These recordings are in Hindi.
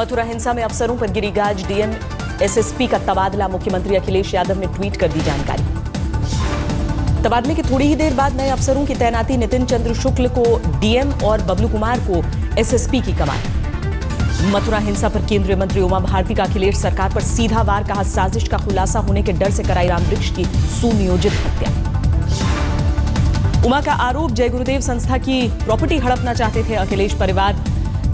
मथुरा हिंसा में अफसरों पर गिरी गाज, डीएम एसएसपी का तबादला, मुख्यमंत्री अखिलेश यादव ने ट्वीट कर दी जानकारी। तबादले के थोड़ी ही देर बाद नए अफसरों की तैनाती, नितिन चंद्र शुक्ल को डीएम और बबलू कुमार को एसएसपी की कमान। मथुरा हिंसा पर केंद्रीय मंत्री उमा भारती का अखिलेश सरकार पर सीधा वार, कहा साजिश का खुलासा होने के डर से कराई रामवृक्ष की सुनियोजित हत्या। उमा का आरोप, जय गुरुदेव संस्था की प्रॉपर्टी हड़पना चाहते थे अखिलेश परिवार,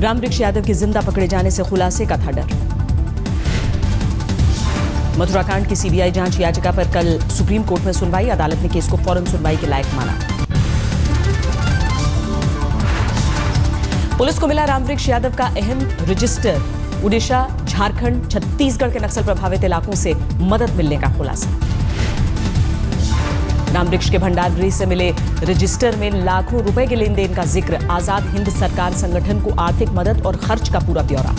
रामवृक्ष यादव के जिंदा पकड़े जाने से खुलासे का था डर। मथुरा कांड की सीबीआई जांच याचिका पर कल सुप्रीम कोर्ट में सुनवाई, अदालत ने केस को फौरन सुनवाई के लायक माना। पुलिस को मिला रामवृक्ष यादव का अहम रजिस्टर, उड़ीसा, झारखंड, छत्तीसगढ़ के नक्सल प्रभावित इलाकों से मदद मिलने का खुलासा। रामवृक्ष के भंडारगृह से मिले रजिस्टर में लाखों रुपए के लेन देन का जिक्र, आजाद हिंद सरकार संगठन को आर्थिक मदद और खर्च का पूरा ब्यौरा।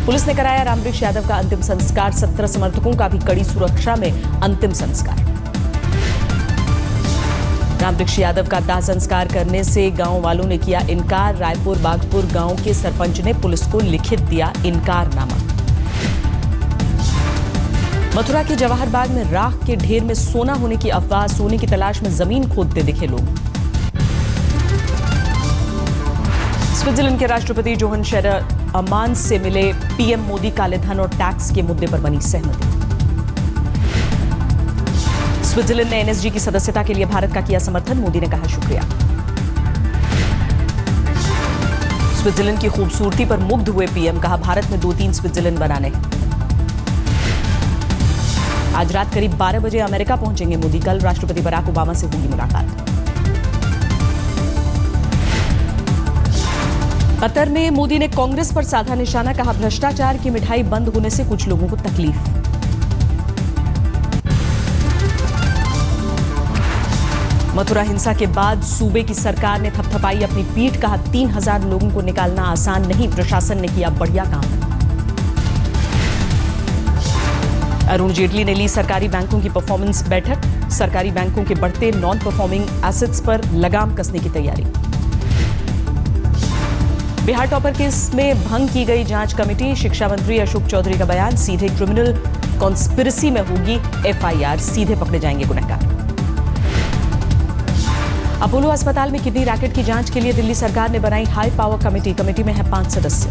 पुलिस ने कराया रामवृक्ष यादव का अंतिम संस्कार, 17 समर्थकों का भी कड़ी सुरक्षा में अंतिम संस्कार। रामवृक्ष यादव का दाह संस्कार करने से गांव वालों ने किया इनकार, रायपुर बागपुर गांव के सरपंच ने पुलिस को लिखित दिया इनकारनामा। मथुरा के जवाहर बाग में राख के ढेर में सोना होने की अफवाह, सोने की तलाश में जमीन खोदते दिखे लोग। स्विट्जरलैंड के राष्ट्रपति जोहन शेरर अमान से मिले, पीएम मोदी काले धन और टैक्स के मुद्दे पर बनी सहमति। स्विट्जरलैंड ने एनएसजी की सदस्यता के लिए भारत का किया समर्थन, मोदी ने कहा शुक्रिया। स्विट्जरलैंड की खूबसूरती पर मुग्ध हुए पीएम, कहा भारत में 2-3 स्विट्जरलैंड बनाने। आज रात करीब 12 बजे अमेरिका पहुंचेंगे मोदी, कल राष्ट्रपति बराक ओबामा से होगी मुलाकात। कतर में मोदी ने कांग्रेस पर साधा निशाना, कहा भ्रष्टाचार की मिठाई बंद होने से कुछ लोगों को तकलीफ। मथुरा हिंसा के बाद सूबे की सरकार ने थपथपाई अपनी पीठ, कहा 3000 लोगों को निकालना आसान नहीं, प्रशासन ने किया बढ़िया काम। अरुण जेटली ने ली सरकारी बैंकों की परफॉर्मेंस बैठक, सरकारी बैंकों के बढ़ते नॉन परफॉर्मिंग एसेट्स पर लगाम कसने की तैयारी। बिहार टॉपर केस में भंग की गई जांच कमेटी, शिक्षा मंत्री अशोक चौधरी का बयान, सीधे क्रिमिनल कॉन्स्पिरेसी में होगी एफआईआर, सीधे पकड़े जाएंगे गुनहगार। अपोलो अस्पताल में किडनी रैकेट की जांच के लिए दिल्ली सरकार ने बनाई हाई पावर कमेटी, कमेटी में है 5 सदस्य।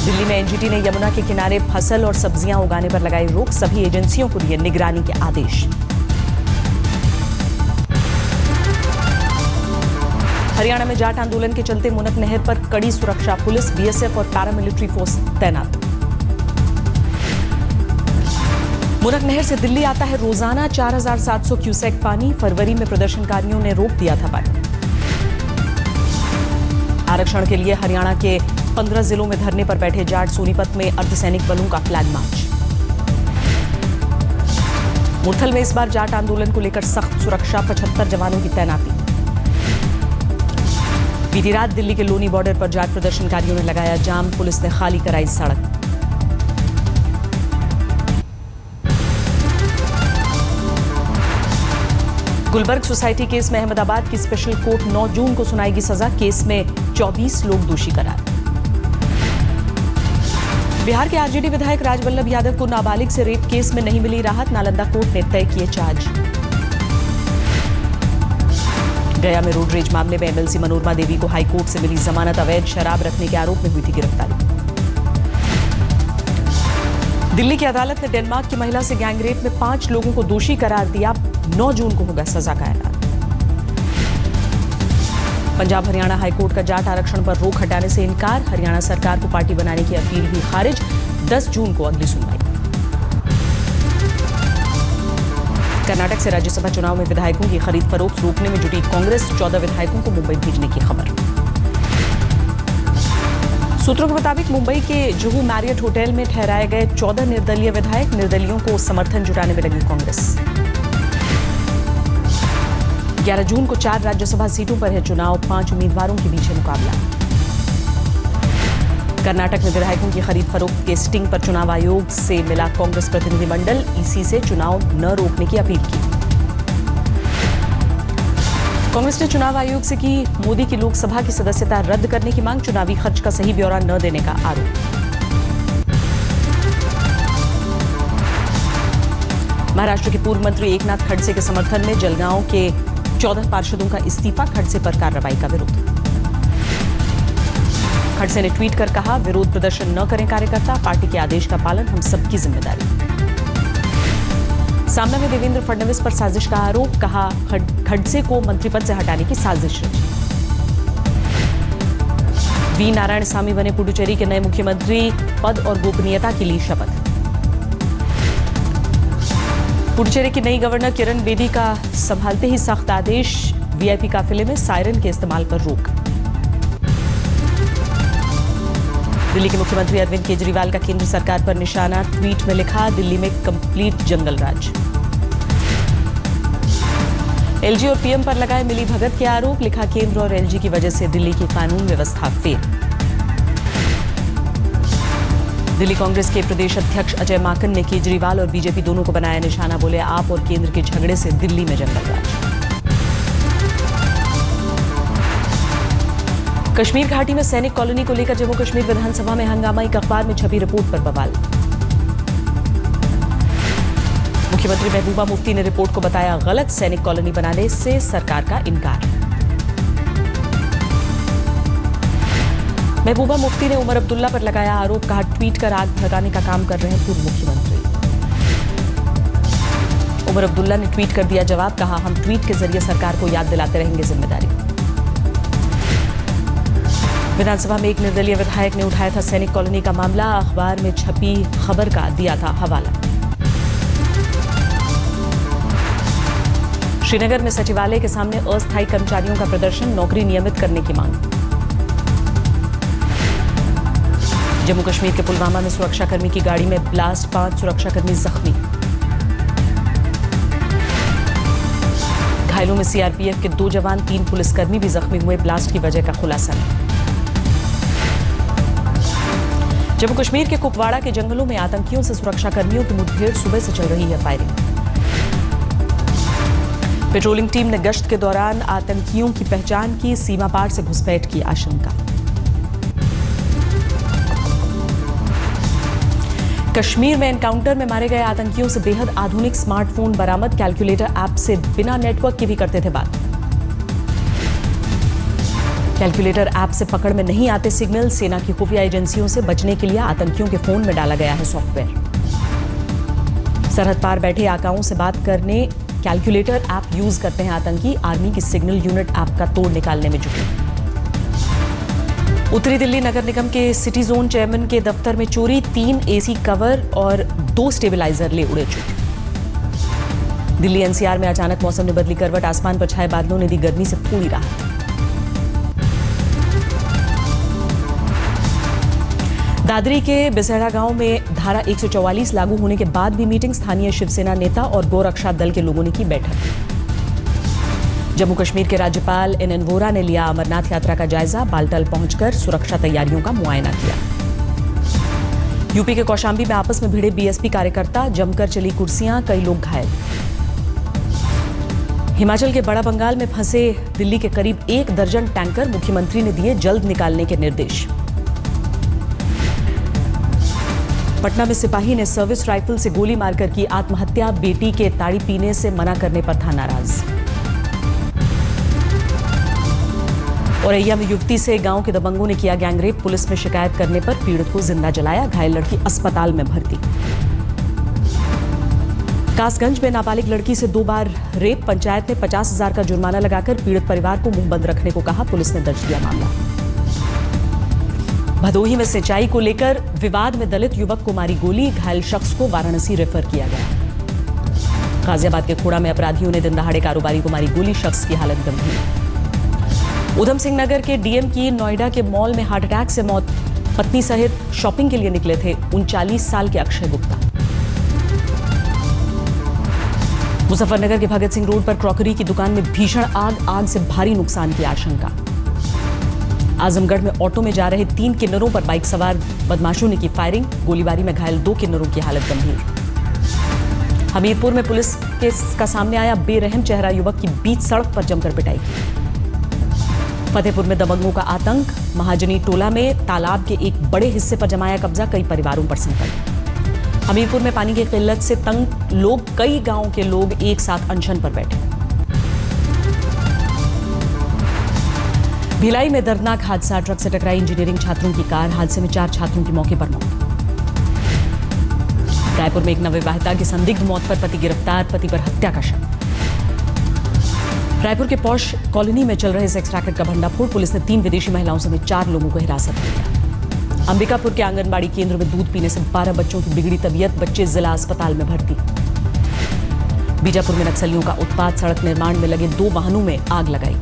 दिल्ली में एनजीटी ने यमुना के किनारे फसल और सब्जियां उगाने पर लगाई रोक, सभी एजेंसियों को दिए निगरानी के आदेश। हरियाणा में जाट आंदोलन के चलते मुनक नहर पर कड़ी सुरक्षा, पुलिस, बीएसएफ और पैरामिलिट्री फोर्स तैनात। मुनक नहर से दिल्ली आता है रोजाना 4700 क्यूसेक पानी, फरवरी में प्रदर्शनकारियों ने रोक दिया था पानी। आरक्षण के लिए हरियाणा के 15 जिलों में धरने पर बैठे जाट, सोनीपत में अर्धसैनिक बलों का फ्लैग मार्च। मुरथल में इस बार जाट आंदोलन को लेकर सख्त सुरक्षा, 75 जवानों की तैनाती। बीती रात दिल्ली के लोनी बॉर्डर पर जाट प्रदर्शनकारियों ने लगाया जाम, पुलिस ने खाली कराई सड़क। गुलबर्ग सोसाइटी केस में अहमदाबाद की स्पेशल कोर्ट 9 जून को सुनाएगी सजा, केस में 24 लोग दोषी करार। बिहार के आरजेडी विधायक राजवल्लभ यादव को नाबालिग से रेप केस में नहीं मिली राहत, नालंदा कोर्ट ने तय किए चार्ज। गया में रोड रेज मामले में एमएलसी मनोरमा देवी को हाईकोर्ट से मिली जमानत, अवैध शराब रखने के आरोप में हुई थी गिरफ्तारी। दिल्ली की अदालत ने डेनमार्क की महिला से गैंगरेप में 5 लोगों को दोषी करार दिया, 9 जून को होगा सजा का ऐलान। पंजाब हरियाणा हाईकोर्ट का जाट आरक्षण पर रोक हटाने से इनकार, हरियाणा सरकार को पार्टी बनाने की अपील भी खारिज, 10 जून को अगली सुनवाई। कर्नाटक से राज्यसभा चुनाव में विधायकों की खरीद फरोख्त रोकने में जुटी कांग्रेस, 14 विधायकों को मुंबई भेजने की खबर। सूत्रों के मुताबिक मुंबई के जुहू मैरियट होटल में ठहराए गए 14 निर्दलीय विधायक, निर्दलियों को समर्थन जुटाने में लगी कांग्रेस। 11 जून को 4 राज्यसभा सीटों पर है चुनाव, 5 उम्मीदवारों के बीच है मुकाबला। कर्नाटक में विधायकों की खरीद फरोख्त के स्टिंग पर चुनाव आयोग से मिला कांग्रेस प्रतिनिधिमंडल, ईसी से चुनाव न रोकने की अपील की। कांग्रेस ने चुनाव आयोग से की मोदी की लोकसभा की सदस्यता रद्द करने की मांग, चुनावी खर्च का सही ब्यौरा न देने का आरोप। महाराष्ट्र के पूर्व मंत्री एकनाथ खड़से के समर्थन में जलगांव के 14 पार्षदों का इस्तीफा, खड़से पर कार्रवाई का विरोध। खड़से ने ट्वीट कर कहा, विरोध प्रदर्शन न करें कार्यकर्ता, पार्टी के आदेश का पालन हम सबकी जिम्मेदारी। सामना में देवेंद्र फडणवीस पर साजिश का आरोप, कहा खड़से को मंत्री पद से हटाने की साजिश रची। वी नारायणसामी बने पुडुचेरी के नए मुख्यमंत्री, पद और गोपनीयता की ली शपथ। पुडुचेरी की नई गवर्नर किरण बेदी का संभालते ही सख्त आदेश, वीआईपी काफिले में सायरन के इस्तेमाल पर रोक। दिल्ली के मुख्यमंत्री अरविंद केजरीवाल का केंद्र सरकार पर निशाना, ट्वीट में लिखा, दिल्ली में कंप्लीट जंगल राज। एलजी और पीएम पर लगाए मिली भगत के आरोप, लिखा, केंद्र और एलजी की वजह से दिल्ली की कानून व्यवस्था फेल। दिल्ली कांग्रेस के प्रदेश अध्यक्ष अजय माकन ने केजरीवाल और बीजेपी दोनों को बनाया निशाना, बोले, आप और केंद्र के झगड़े से दिल्ली में जंगल राज। कश्मीर घाटी में सैनिक कॉलोनी को लेकर जम्मू कश्मीर विधानसभा में हंगामा, एक अखबार में छपी रिपोर्ट पर बवाल। मुख्यमंत्री महबूबा मुफ्ती ने रिपोर्ट को बताया गलत, सैनिक कॉलोनी बनाने से सरकार का इनकार। महबूबा मुफ्ती ने उमर अब्दुल्ला पर लगाया आरोप, कहा, ट्वीट कर आग भड़काने का काम कर रहे हैं पूर्व मुख्यमंत्री। उमर अब्दुल्ला ने ट्वीट कर दिया जवाब, कहा, हम ट्वीट के जरिए सरकार को याद दिलाते रहेंगे जिम्मेदारी। विधानसभा में एक निर्दलीय विधायक ने उठाया था सैनिक कॉलोनी का मामला, अखबार में छपी खबर का दिया था हवाला। श्रीनगर में सचिवालय के सामने अस्थायी कर्मचारियों का प्रदर्शन, नौकरी नियमित करने की मांग। जम्मू कश्मीर के पुलवामा में सुरक्षाकर्मी की गाड़ी में ब्लास्ट, 5 सुरक्षाकर्मी जख्मी। घायलों में सीआरपीएफ के 2 जवान, 3 पुलिसकर्मी भी जख्मी हुए, ब्लास्ट की वजह का खुलासा नहीं। जम्मू कश्मीर के कुपवाड़ा के जंगलों में आतंकियों से सुरक्षाकर्मियों की मुठभेड़, सुबह से चल रही है फायरिंग। पेट्रोलिंग टीम ने गश्त के दौरान आतंकियों की पहचान की, सीमा पार से घुसपैठ की आशंका। कश्मीर में एनकाउंटर में मारे गए आतंकियों से बेहद आधुनिक स्मार्टफोन बरामद, कैलकुलेटर ऐप से बिना नेटवर्क के भी करते थे बात। कैलकुलेटर ऐप से पकड़ में नहीं आते सिग्नल, सेना की खुफिया एजेंसियों से बचने के लिए आतंकियों के फोन में डाला गया है सॉफ्टवेयर। सरहद पार बैठे आकाओं से बात करने कैलकुलेटर ऐप यूज करते हैं आतंकी, आर्मी की सिग्नल यूनिट ऐप का तोड़ निकालने में जुटी। उत्तरी दिल्ली नगर निगम के सिटी जोन चेयरमैन के दफ्तर में चोरी, 3 एसी कवर और 2 स्टेबलाइजर ले उड़े चुके। दिल्ली एनसीआर में अचानक मौसम ने बदली करवट, आसमान पर छाए बादलों ने दी गर्मी से पूरी राहत। दादरी के बिसेड़ा गांव में धारा 144 लागू होने के बाद भी मीटिंग, स्थानीय शिवसेना नेता और गोरक्षा दल के लोगों ने की बैठक। जम्मू कश्मीर के राज्यपाल एनएन वोरा ने लिया अमरनाथ यात्रा का जायजा, बालटल पहुंचकर सुरक्षा तैयारियों का मुआयना किया। यूपी के कौशाम्बी में आपस में भिड़े बीएसपी कार्यकर्ता, जमकर चली कुर्सियां, कई लोग घायल। हिमाचल के बड़ा बंगाल में फंसे दिल्ली के करीब 1 दर्जन टैंकर, मुख्यमंत्री ने दिए जल्द निकालने के निर्देश। पटना में सिपाही ने सर्विस राइफल से गोली मारकर की आत्महत्या, बेटी के ताड़ी पीने से मना करने पर था नाराज। औरैया में युवती से गांव के दबंगों ने किया गैंगरेप, पुलिस में शिकायत करने पर पीड़ित को जिंदा जलाया, घायल लड़की अस्पताल में भर्ती। कासगंज में नाबालिग लड़की से 2 बार रेप, पंचायत ने 50,000 का जुर्माना लगाकर पीड़ित परिवार को मुंह बंद रखने को कहा, पुलिस ने दर्ज किया मामला। भदोही में सिंचाई को लेकर विवाद में दलित युवक को मारी गोली, घायल शख्स को वाराणसी रेफर किया गया। गाजियाबाद के खोड़ा में अपराधियों ने दिन दहाड़े कारोबारी को मारी गोली, शख्स की हालत गंभीर। उधम सिंह नगर के डीएम की नोएडा के मॉल में हार्ट अटैक से मौत, पत्नी सहित शॉपिंग के लिए निकले थे 39 साल के अक्षय गुप्ता। मुजफ्फरनगर के भगत सिंह रोड पर क्रॉकरी की दुकान में भीषण आग से भारी नुकसान की आशंका। आजमगढ़ में ऑटो में जा रहे 3 किन्नरों पर बाइक सवार बदमाशों ने की फायरिंग, गोलीबारी में घायल 2 किन्नरों की हालत गंभीर। हमीरपुर में पुलिस का सामने आया बेरहम चेहरा, युवक की बीच सड़क पर जमकर पिटाई। फतेहपुर में दबंगों का आतंक, महाजनी टोला में तालाब के एक बड़े हिस्से पर जमाया कब्जा, कई परिवारों पर संकट। हमीरपुर में पानी की किल्लत से तंग लोग, कई गांवों के लोग एक साथ अनशन पर बैठे। भिलाई में दर्दनाक हादसा, ट्रक से टकराई इंजीनियरिंग छात्रों की कार, हादसे में 4 छात्रों की मौके पर मौत। रायपुर में एक नवविवाहिता की संदिग्ध मौत पर पति गिरफ्तार, पति पर हत्या का शक। रायपुर के पॉश कॉलोनी में चल रहे सेक्स रैकेट का भंडाफोड़, पुलिस ने 3 विदेशी महिलाओं समेत 4 लोगों को हिरासत में लिया। अंबिकापुर के आंगनबाड़ी केंद्र में दूध पीने से 12 बच्चों की बिगड़ी तबीयत, बच्चे जिला अस्पताल में भर्ती। बीजापुर में नक्सलियों का उत्पात, सड़क निर्माण में लगे 2 वाहनों में आग लगाई।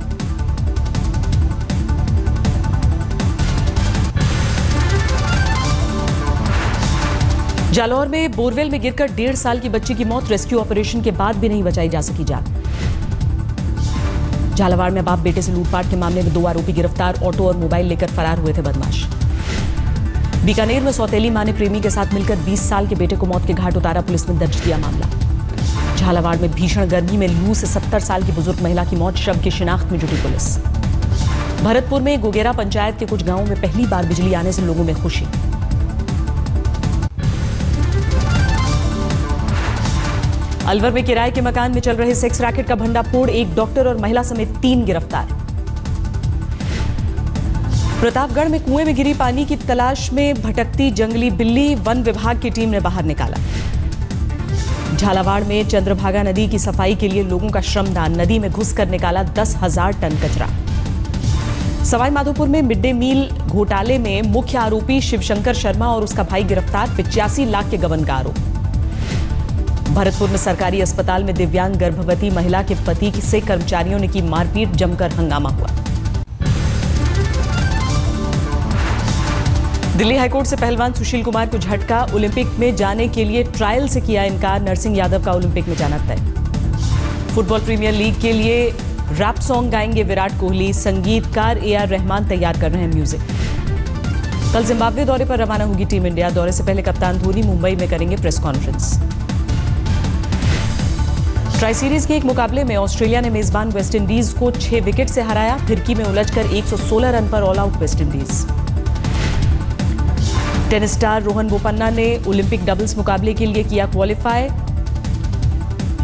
जालौर में बोरवेल में गिरकर 1.5 साल की बच्ची की मौत, रेस्क्यू ऑपरेशन के बाद भी नहीं बचाई जा सकी जान। झालावाड़ में बाप बेटे से लूटपाट के मामले में 2 आरोपी गिरफ्तार, ऑटो और मोबाइल लेकर फरार हुए थे बदमाश। बीकानेर में सौतेली मां ने प्रेमी के साथ मिलकर 20 साल के बेटे को मौत के घाट उतारा, पुलिस ने दर्ज किया मामला। झालावाड़ में भीषण गर्मी में लू से 70 साल की बुजुर्ग महिला की मौत, शव की शिनाख्त में जुटी पुलिस। भरतपुर में गोगेरा पंचायत के कुछ गांवों में पहली बार बिजली आने से लोगों में खुशी। अलवर में किराए के मकान में चल रहे सेक्स रैकेट का भंडाफोड़, एक डॉक्टर और महिला समेत 3 गिरफ्तार। प्रतापगढ़ में कुएं में गिरी पानी की तलाश में भटकती जंगली बिल्ली, वन विभाग की टीम ने बाहर निकाला। झालावाड़ में चंद्रभागा नदी की सफाई के लिए लोगों का श्रमदान, नदी में घुसकर निकाला 10,000 टन कचरा। सवाई माधोपुर में मिड डे मील घोटाले में मुख्य आरोपी शिवशंकर शर्मा और उसका भाई गिरफ्तार, 85 लाख के गबन का आरोप। भरतपुर में सरकारी अस्पताल में दिव्यांग गर्भवती महिला के पति से कर्मचारियों ने की मारपीट, जमकर हंगामा हुआ। दिल्ली हाईकोर्ट से पहलवान सुशील कुमार को झटका, ओलंपिक में जाने के लिए ट्रायल से किया इनकार, नरसिंह यादव का ओलंपिक में जाना तय। फुटबॉल प्रीमियर लीग के लिए रैप सॉन्ग गाएंगे विराट कोहली, संगीतकार AR रहमान तैयार कर रहे हैं म्यूजिक। कल जिम्बाब्वे दौरे पर रवाना होगी टीम इंडिया, दौरे से पहले कप्तान धोनी मुंबई में करेंगे प्रेस कॉन्फ्रेंस। ट्राई सीरीज के एक मुकाबले में ऑस्ट्रेलिया ने मेजबान वेस्टइंडीज को 6 विकेट से हराया, फिरकी में उलझकर 116 रन पर all out West Indies. Tennis star Rohan Bopanna ने ओलंपिक डबल्स मुकाबले के लिए किया क्वालिफाई,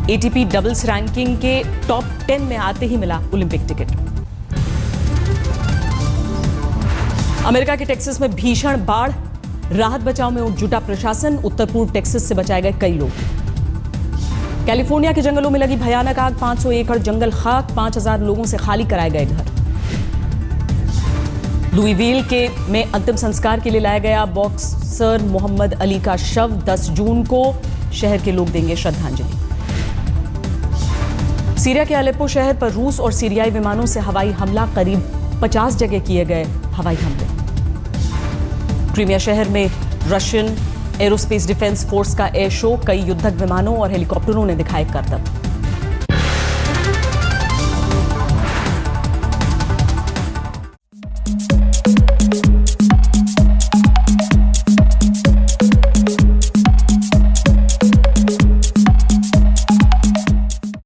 ATP डबल्स रैंकिंग के टॉप 10 में आते ही मिला ओलंपिक टिकट। अमेरिका के टेक्सास में भीषण बाढ़, राहत बचाव में जुटा प्रशासन, उत्तर पूर्व टेक्सास से बचाए गए कई लोग। कैलिफोर्निया के जंगलों में लगी भयानक आग, 500 एकड़ जंगल खाक, 5000 लोगों से खाली कराए गए घर। लुईविल में अंतिम संस्कार के लिए लाया गया बॉक्सर मोहम्मद अली का शव, 10 जून को शहर के लोग देंगे श्रद्धांजलि। सीरिया के अलेप्पो शहर पर रूस और सीरियाई विमानों से हवाई हमला, करीब 50 जगह किए गए हवाई हमले। क्रीमिया शहर में रशियन एरोस्पेस डिफेंस फोर्स का एयर शो, कई युद्धक विमानों और हेलीकॉप्टरों ने दिखाए करतब।